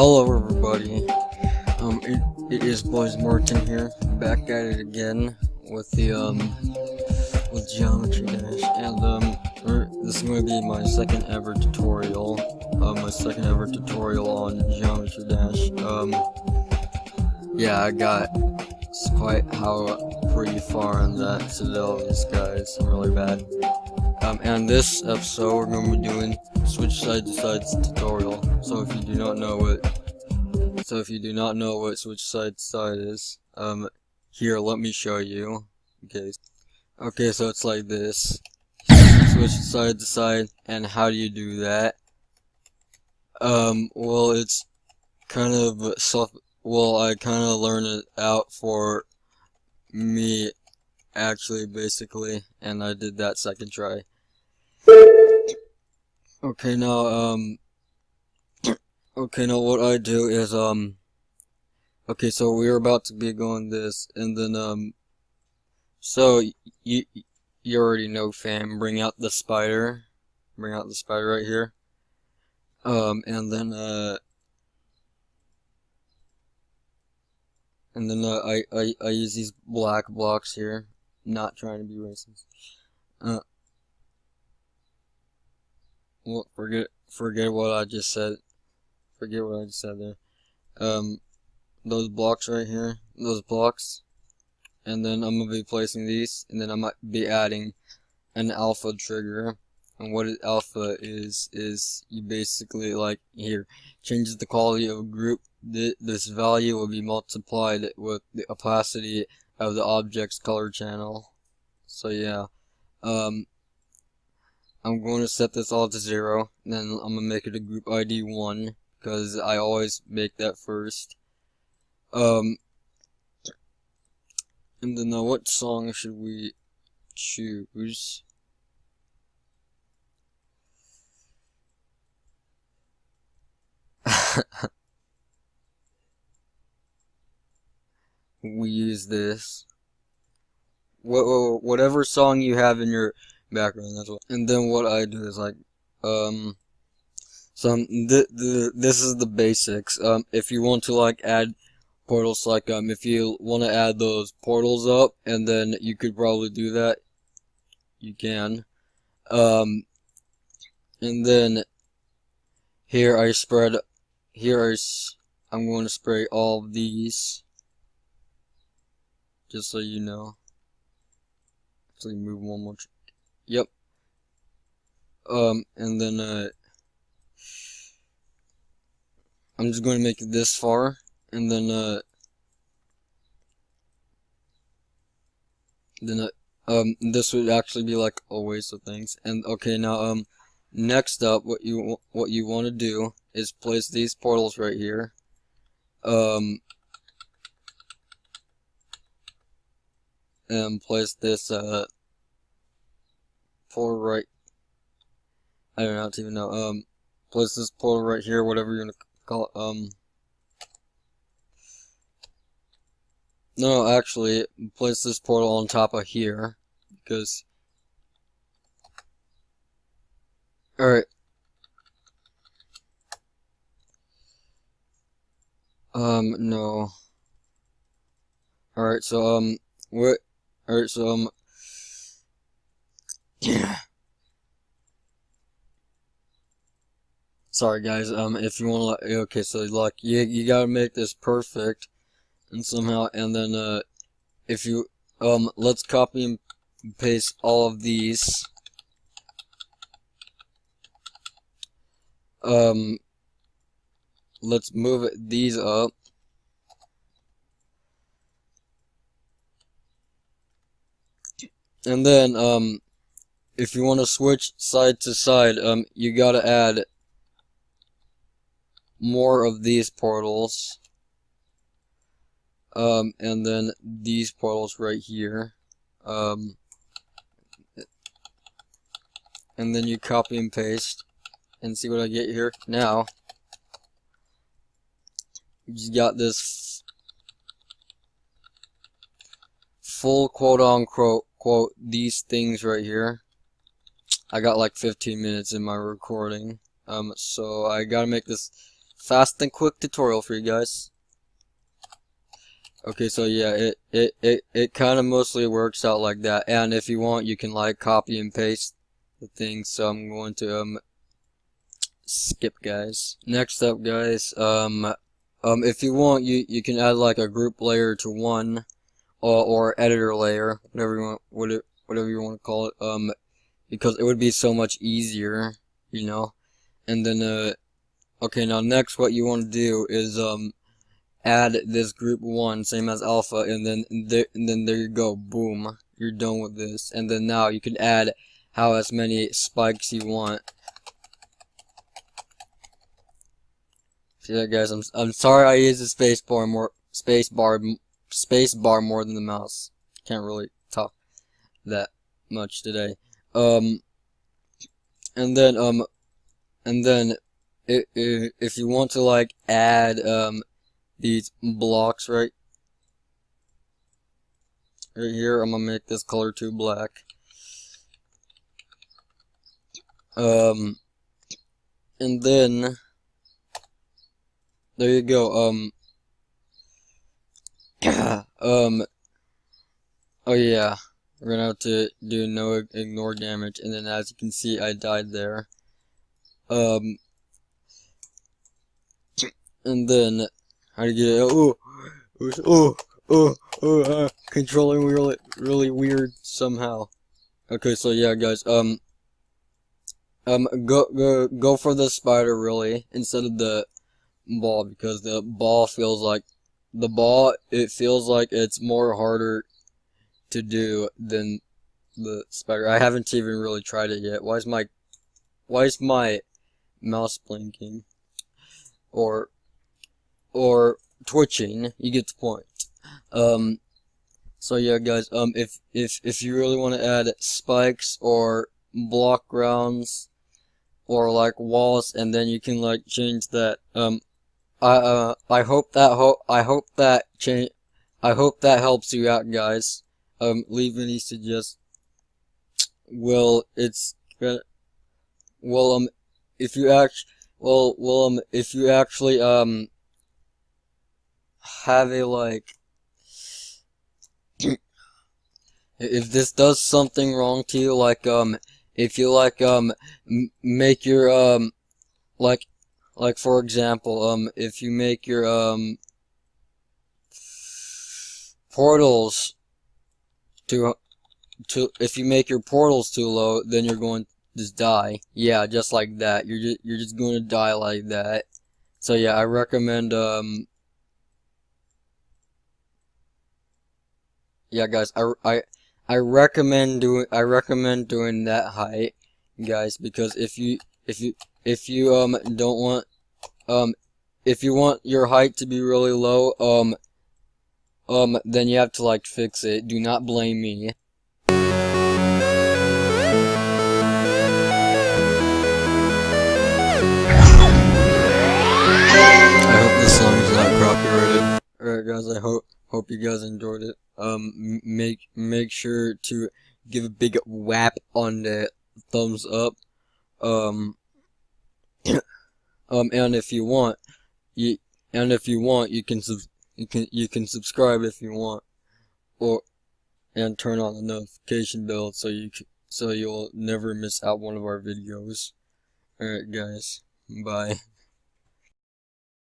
Hello everybody, it is Boys Martin here, back at it again with the, with Geometry Dash, and, this is going to be my second ever tutorial on Geometry Dash. Yeah, I got quite pretty far in that Citadel, guys. I'm really bad. And this episode we're going to be doing switch side to sides tutorial. So if you do not know what switch side to side is, here, let me show you. Okay, so it's like this. Switch side to side, and how do you do that? Well, it's kind of I kind of learned it out for me, actually, basically, and I did that second try. Okay, now, what I do is, okay, so we're about to be going this, and then, so, you already know, fam, bring out the spider right here, and then, I use these black blocks here, not trying to be racist, well, forget what I just said. Forget what I just said there. Those blocks right here, those blocks, and then I'm gonna be placing these, and then I might be adding an alpha trigger. And what alpha is you basically, like, here, changes the quality of a group. This value will be multiplied with the opacity of the object's color channel. So yeah, I'm going to set this all to 0, and then I'm going to make it a group ID 1, because I always make that first. And then what song should we choose? We use this. Whatever song you have in your background, that's what. And then what I do is, like, this is the basics. If you want to, like, add portals, like, if you want to add those portals up, and then you could probably do that. You can. And then I'm going to spray all of these, just so you know. Actually, move one more. Yep. And then, I'm just going to make it this far, and then, this would actually be like a waste of things. And okay, now, next up, what you want to do is place these portals right here. And place this, portal right, I don't know how to even know, place this portal right here, whatever you're gonna call it, no, actually, place this portal on top of here, because, alright, no, alright, so, alright, so, sorry guys, if you want to, okay, so, like, you gotta make this perfect, and somehow, and then, if you, let's copy and paste all of these, let's move these up, and then, if you want to switch side to side, you gotta add more of these portals, and then these portals right here, and then you copy and paste, and see what I get here. Now, you got this full quote these things right here. I got like 15 minutes in my recording, so I gotta make this fast and quick tutorial for you guys. Okay, so yeah, it kind of mostly works out like that, and if you want, you can like copy and paste the thing. So I'm going to skip, guys. Next up, guys, if you want, you can add like a group layer to one, or editor layer, whatever you want to call it, because it would be so much easier, you know. And then okay, now next what you want to do is add this group 1, same as alpha, and then there you go, boom, you're done with this. And then now you can add as many spikes you want. So yeah, guys, I'm sorry I use the space bar more than the mouse. Can't really talk that much today. And then if you want to like add these blocks right here, I'm gonna make this color to black. And then there you go. Oh yeah, we're gonna have to do no ignore damage, and then as you can see, I died there. And then how to get it? Controlling really weird somehow. Okay, so yeah, guys, go for the spider really instead of the ball, because the ball feels like it feels like it's more harder to do than the spider. I haven't even really tried it yet. Why is my mouse blinking or twitching? You get the point. So yeah, guys, if you really want to add spikes or block grounds or like walls, and then you can like change that. I hope that helps you out, guys. Leave any suggestions. Well, it's gonna. Well, if you actually have a like. If this does something wrong to you, like if you like make your like for example, if you make your portals if you make your portals too low, then you're going to just die. Yeah, just like that. You're just going to die like that. So yeah, I recommend yeah, guys, I recommend doing that height, guys, because if you don't want if you want your height to be really low, then you have to like fix it. Do not blame me. I hope this song is not copyrighted. Alright, guys, I hope you guys enjoyed it. Make sure to give a big whap on the thumbs up. And if you want, you can subscribe if you want, and turn on the notification bell so you'll never miss out one of our videos. Alright, guys, bye.